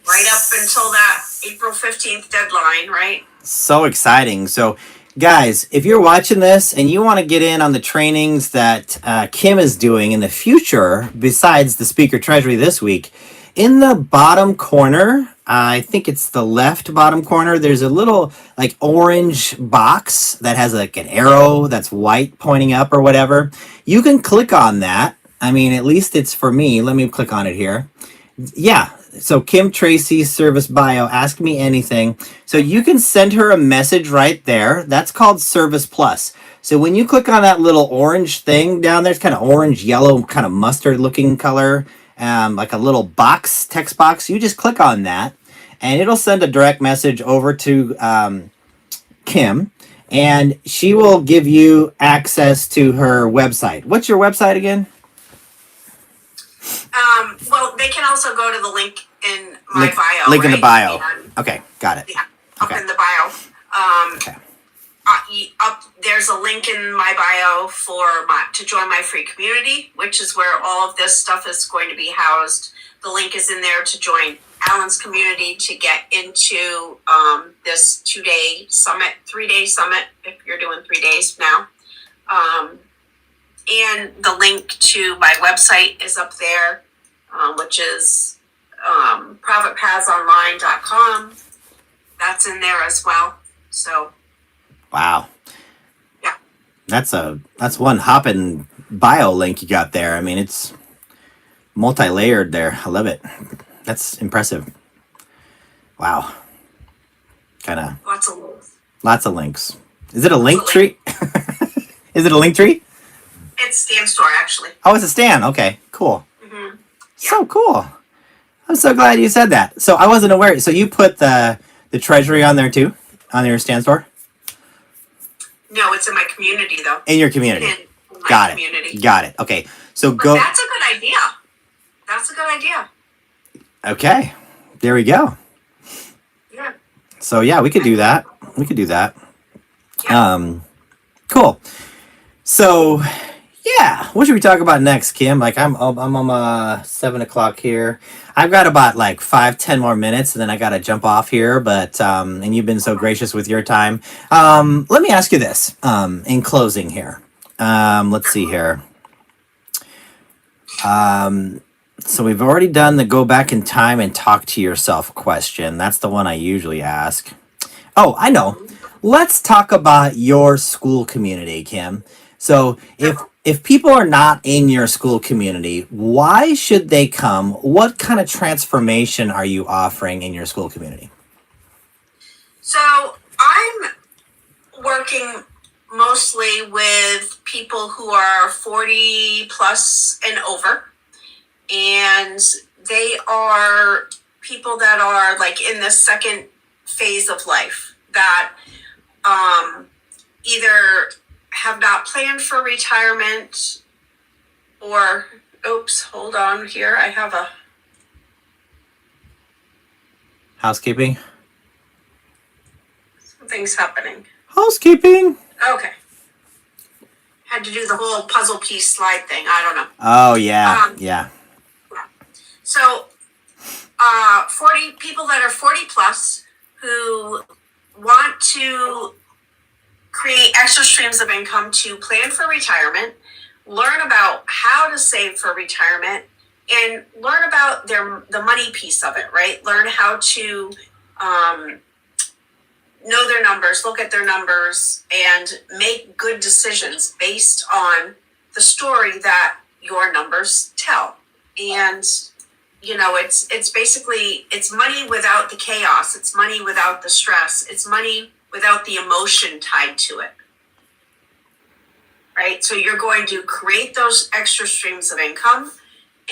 right up until that April 15th deadline, right? So exciting. So, guys, if you're watching this and you want to get in on the trainings that Kim is doing in the future, besides the Speaker Treasury this week, in the bottom corner, I think it's the left bottom corner, there's a little like orange box that has like an arrow that's white pointing up or whatever. You can click on that. I mean, at least it's for me. Let me click on it here. Yeah. So Kim Tracey, service bio, ask me anything. So you can send her a message right there. That's called Service Plus. So when you click on that little orange thing down there, it's kind of orange, yellow, kind of mustard looking color, like a little box, text box. You just click on that and it'll send a direct message over to Kim, and she will give you access to her website. What's your website again? Well, they can also go to the link in my bio. Link in the bio. And, Okay, got it. yeah, up Okay. in the bio. Okay. There's a link in my bio to join my free community, which is where all of this stuff is going to be housed. The link is in there to join Alan's community to get into this 2-day summit, 3-day summit, if you're doing 3 days now. And the link to my website is up there, which is privatepathsonline.com. That's in there as well. So, Wow. yeah. That's one hopping bio link you got there. I mean, it's multi-layered there. I love it. That's impressive. Wow. Kind of Lots of links. lots of links. Is it a link tree? Is it a link tree? It's Stan Store, actually. Oh, it's a stand. Okay, cool. Mm-hmm. So cool. I'm so glad you said that. So I wasn't aware. So you put the treasury on there too, on your stand store? No, it's in my community, though. In your community. In my Got it. community. Got it. Okay. So But go. that's a good idea. That's a good idea. Okay. There we go. Yeah. So yeah, we could do that. We could do that. Yeah. Cool. So yeah, what should we talk about next, Kim? Like I'm on 7 o'clock here. I've got about like 5-10 more minutes, and then I got to jump off here. But and you've been so gracious with your time. Let me ask you this in closing here. Let's see here. So we've already done the go back in time and talk to yourself question. That's the one I usually ask. Oh, I know. Let's talk about your school community, Kim. So if people are not in your school community, why should they come? What kind of transformation are you offering in your school community? So I'm working mostly with people who are 40 plus and over. And they are people that are like in the second phase of life that either have not planned for retirement or, oops, hold on here. I have a Housekeeping? something's happening. Housekeeping. Okay. had to do the whole puzzle piece slide thing. I don't know. Oh, yeah. Yeah. So, 40 people that are 40 plus who want to create extra streams of income to plan for retirement, learn about how to save for retirement, and learn about the money piece of it, right? Learn how to know their numbers, look at their numbers, and make good decisions based on the story that your numbers tell. And it's basically, it's money without the chaos. It's money without the stress. It's money without the emotion tied to it. Right? So you're going to create those extra streams of income,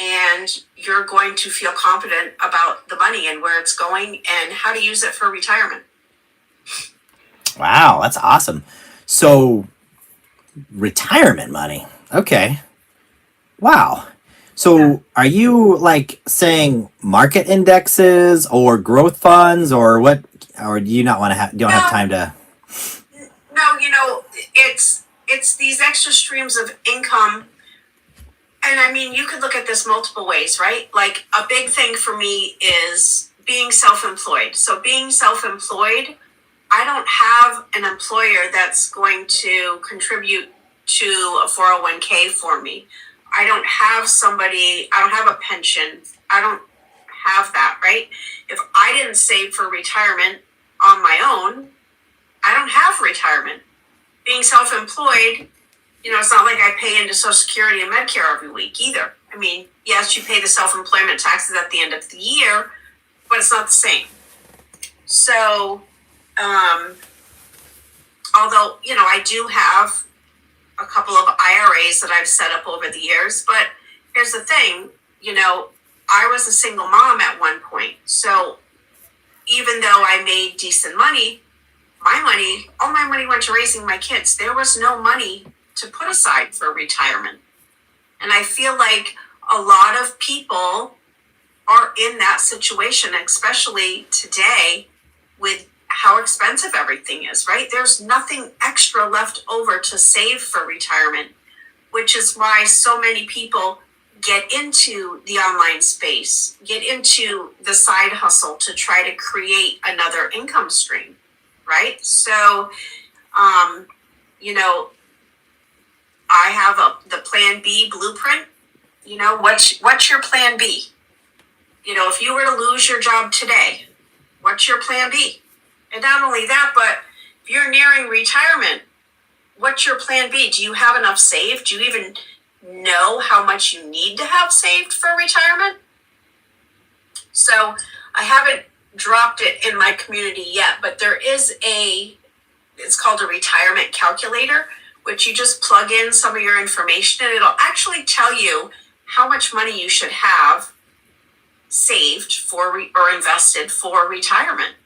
and you're going to feel confident about the money and where it's going and how to use it for retirement. Wow, that's awesome. So, retirement money. Okay. Wow. So, are you like saying market indexes or growth funds or what? Or do you not want to don't have time to? No, it's these extra streams of income. And I mean, you could look at this multiple ways, right? Like a big thing for me is being self-employed. So being self-employed, I don't have an employer that's going to contribute to a 401k for me. I don't have a pension. I don't have that, right? If I didn't save for retirement on my own, I don't have retirement. Being self-employed, it's not like I pay into Social Security and Medicare every week either. I mean, yes, you pay the self-employment taxes at the end of the year, but it's not the same. So, although, I do have a couple of IRAs that I've set up over the years, but here's the thing, I was a single mom at one point. So even though I made decent money, all my money went to raising my kids. There was no money to put aside for retirement. And I feel like a lot of people are in that situation, especially today with how expensive everything is, right? There's nothing extra left over to save for retirement, which is why so many people get into the online space, get into the side hustle to try to create another income stream, right? So, I have the Plan B blueprint. What's your Plan B? If you were to lose your job today, what's your Plan B? And not only that, but if you're nearing retirement, what's your Plan B? Do you have enough saved? Do you even know how much you need to have saved for retirement? So I haven't dropped it in my community yet, but there is it's called a retirement calculator, which you just plug in some of your information and it'll actually tell you how much money you should have saved for or invested for retirement.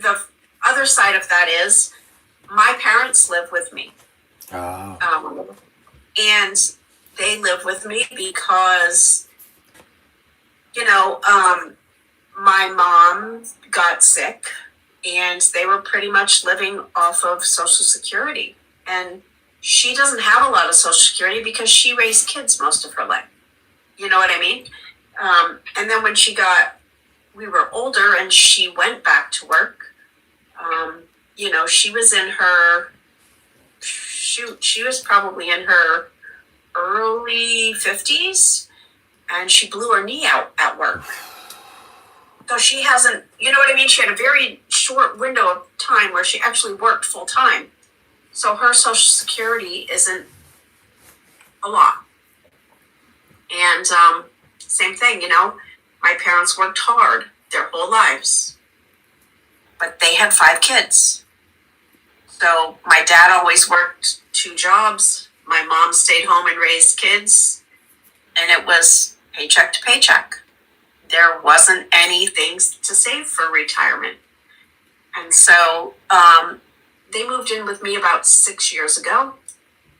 The other side of that is my parents live with me. Oh. And they live with me because, my mom got sick and they were pretty much living off of Social Security. And she doesn't have a lot of Social Security because she raised kids most of her life. You know what I mean? And then when we were older and she went back to work, she was in she was probably in her early 50s and she blew her knee out at work. So she hasn't, you know what I mean? She had a very short window of time where she actually worked full time. So her Social Security isn't a lot. And same thing, my parents worked hard their whole lives, but they had 5 kids. So my dad always worked 2 jobs. My mom stayed home and raised kids, and it was paycheck to paycheck. There wasn't anything to save for retirement. And so they moved in with me about 6 years ago.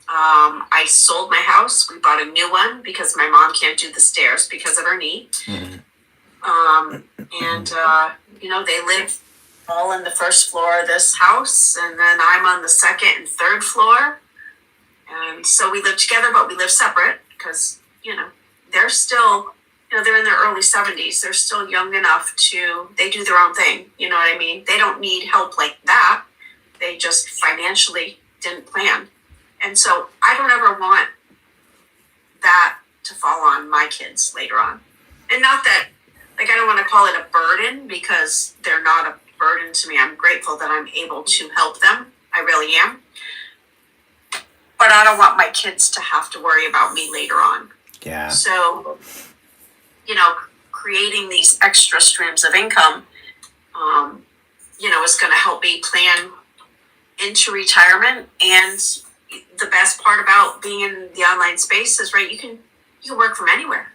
I sold my house. We bought a new one because my mom can't do the stairs because of her knee. Mm-hmm. They live all on the first floor of this house, and then I'm on the second and third floor. And so we live together, but we live separate because, they're still, they're in their early 70s. They're still young enough they do their own thing. You know what I mean? They don't need help like that. They just financially didn't plan. And so I don't ever want that to fall on my kids later on. And not that, I don't want to call it a burden, because they're not a burden to me. I'm grateful that I'm able to help them. I really am. But I don't want my kids to have to worry about me later on. Yeah. So, creating these extra streams of income, is going to help me plan into retirement. And the best part about being in the online space is, right, you can work from anywhere.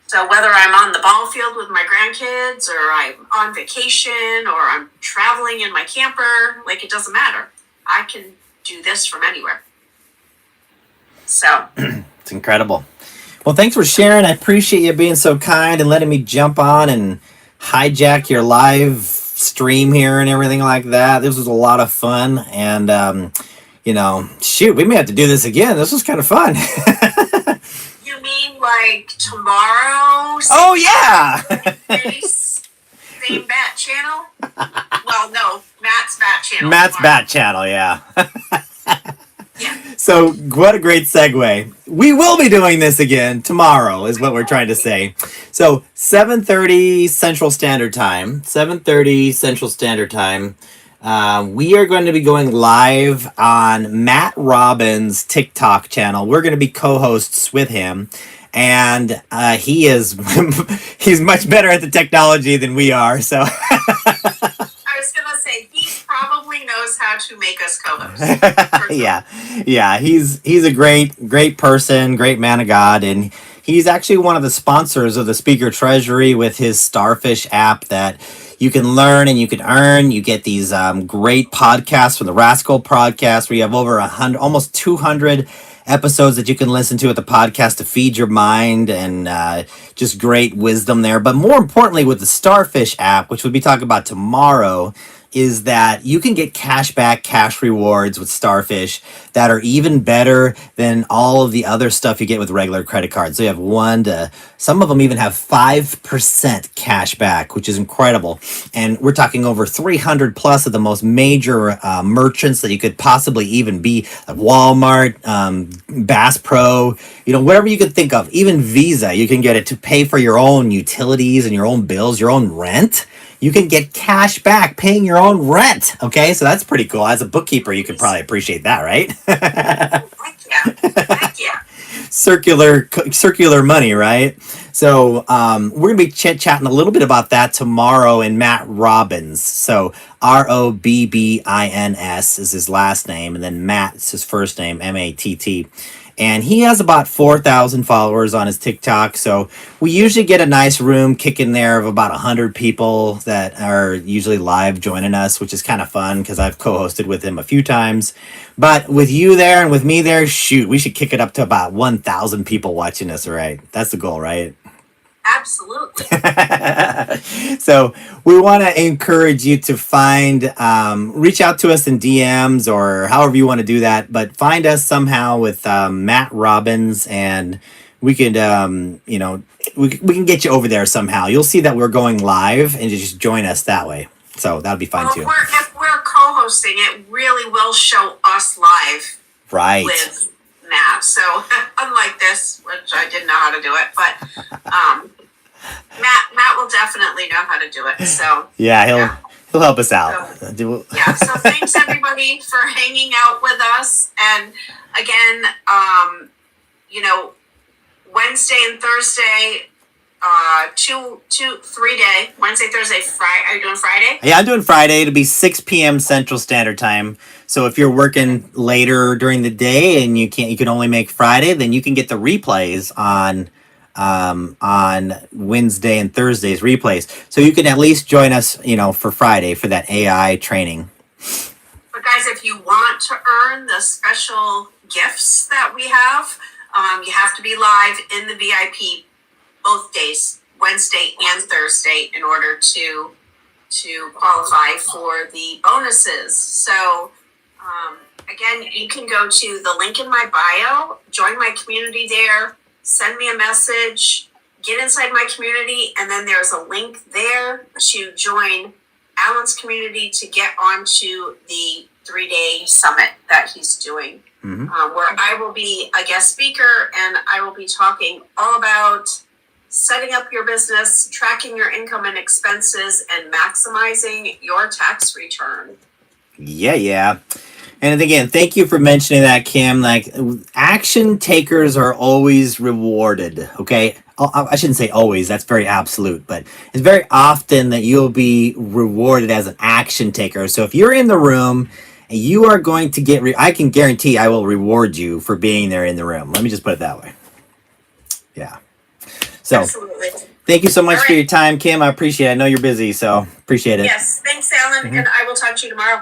So whether I'm on the ball field with my grandkids, or I'm on vacation, or I'm traveling in my camper, it doesn't matter. I can do this from anywhere. So it's incredible. Well, thanks for sharing. I appreciate you being so kind and letting me jump on and hijack your live stream here and everything like that. This was a lot of fun. And, shoot, we may have to do this again. This was kind of fun. You mean tomorrow? Oh, yeah. Same bat channel? Well, no, Matt's bat channel. Matt's bat channel, yeah. Yeah. So what a great segue. We will be doing this again tomorrow is what we're trying to say. So 7:30 Central Standard Time. 7:30 Central Standard Time. We are going to be going live on Matt Robbins' TikTok channel. We're going to be co-hosts with him. And he's much better at the technology than we are. So I was going to say, he probably knows how to make us co-hosts. Yeah. He's a great person, great man of God. And he's actually one of the sponsors of the Speaker Treasury with his Starfish app that you can learn and you can earn. You get these great podcasts from the Rascal podcast, where you have over 100, almost 200 episodes that you can listen to at the podcast to feed your mind, and just great wisdom there. But more importantly, with the Starfish app, which we'll be talking about tomorrow, is that you can get cash rewards with Starfish that are even better than all of the other stuff you get with regular credit cards. So you have some of them even have 5% cash back, which is incredible. And we're talking over 300 plus of the most major merchants that you could possibly even be, like Walmart, Bass Pro, whatever you could think of. Even Visa, you can get it to pay for your own utilities and your own bills, your own rent. You can get cash back paying your own rent. Okay, so that's pretty cool. As a bookkeeper, you could probably appreciate that, right? Heck yeah. Circular money, right? So we're going to be chatting a little bit about that tomorrow in Matt Robbins. So Robbins is his last name, and then Matt is his first name, Matt. And he has about 4,000 followers on his TikTok. So we usually get a nice room kicking there of about 100 people that are usually live joining us, which is kind of fun because I've co-hosted with him a few times. But with you there and with me there, shoot, we should kick it up to about 1,000 people watching us, right? That's the goal, right? Absolutely. So we want to encourage you to reach out to us in DMs or however you want to do that, but find us somehow with Matt Robbins, and we could, we can get you over there somehow. You'll see that we're going live, and just join us that way. So that'll be fun too. If we're co-hosting, it really will show us live. Right. With Matt. So unlike this, which I didn't know how to do it, but Matt will definitely know how to do it. So yeah, he'll help us out. So thanks everybody for hanging out with us. And again, Wednesday and Thursday, 3 day. Wednesday, Thursday, Friday. Are you doing Friday? Yeah, I'm doing Friday. It'll be 6 p.m. Central Standard Time. So if you're working later during the day and you can only make Friday, then you can get the replays on Wednesday and Thursday's replays. So you can at least join us, for Friday for that AI training. But guys, if you want to earn the special gifts that we have, you have to be live in the VIP both days, Wednesday and Thursday, in order to to qualify for the bonuses. So again, you can go to the link in my bio, join my community there, send me a message, get inside my community, and then there's a link there to join Alan's community to get onto the 3-day summit that he's doing, where I will be a guest speaker, and I will be talking all about setting up your business, tracking your income and expenses, and maximizing your tax return. Yeah. And again, thank you for mentioning that, Kim. Like, action takers are always rewarded, okay? I shouldn't say always, that's very absolute, but it's very often that you'll be rewarded as an action taker. So if you're in the room and you are going to get, I can guarantee I will reward you for being there in the room. Let me just put it that way. Yeah. So, absolutely. Thank you so much for your time, Kim. I appreciate it. I know you're busy, so appreciate it. Yes, thanks, Alan, and I will talk to you tomorrow.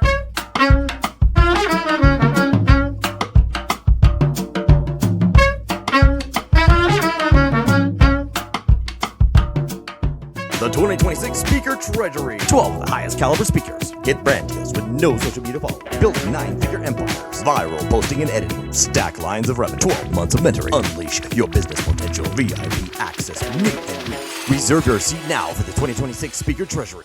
The 2026 Speaker Treasury. 12 of the highest caliber speakers. Get brand deals with no social media follow. Build 9-figure empires. Viral posting and editing. Stack lines of revenue. 12 months of mentoring. Unleash your business potential. VIP access. Meet and greet. Reserve your seat now for the 2026 Speaker Treasury.